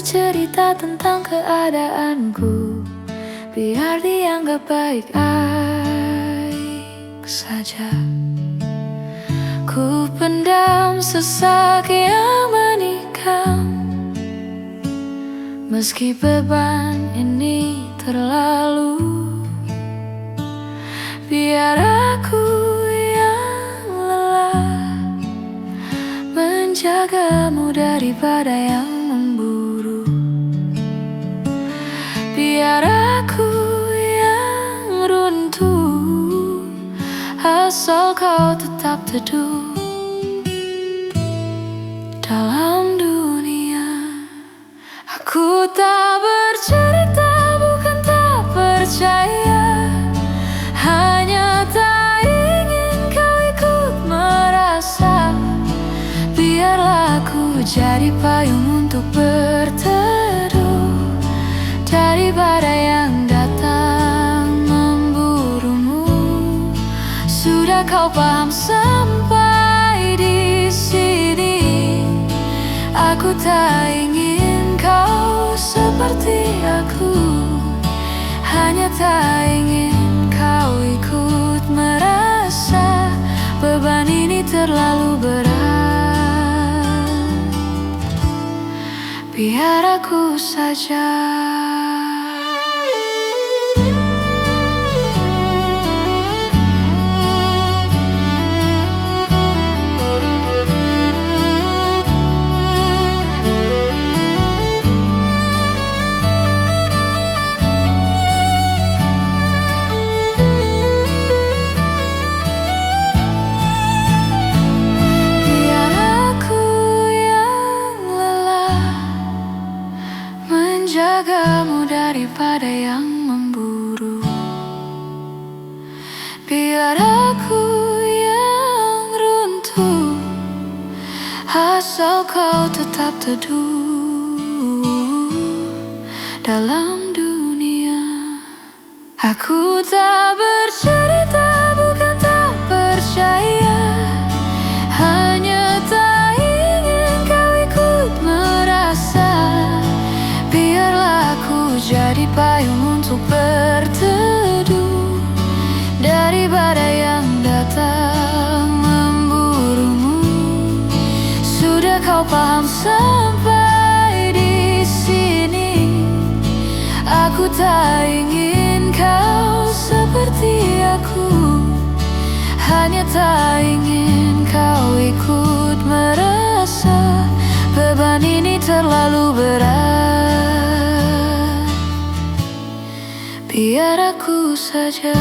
bercerita tentang keadaanku, biar dianggap baik-baik saja. Ku pendam sesak yang menikam, meski beban ini terlalu. Biar aku yang lelah menjagamu daripada yang memburu. Biar aku yang runtuh asal kau tetap teduh dalam dunia. Aku tak bercerita bukan tak percaya, hanya tak ingin kau ikut merasa. Biarlah aku jadi payung untuk berteduh daripada yang datang memburumu. Sudah kau paham sampai di sini, aku tak ingin kau seperti aku, hanya tak ingin kau ikut merasa beban ini terlalu berat. Biar aku saja. Menjagamu daripada yang memburu. Biar aku yang runtuh asal kau tetap teduh dalam dunia. Aku tak bercerita bukan tak percaya, hanya tak ingin kau ikut merasa. Biarlah aku jadi payung untuk berteduh daripada yang datang memburumu. Sudah kau paham sampai di sini, aku tak ingin kau seperti aku, hanya tak ingin kau ikut merasa beban ini terlalu berat. Biar aku saja.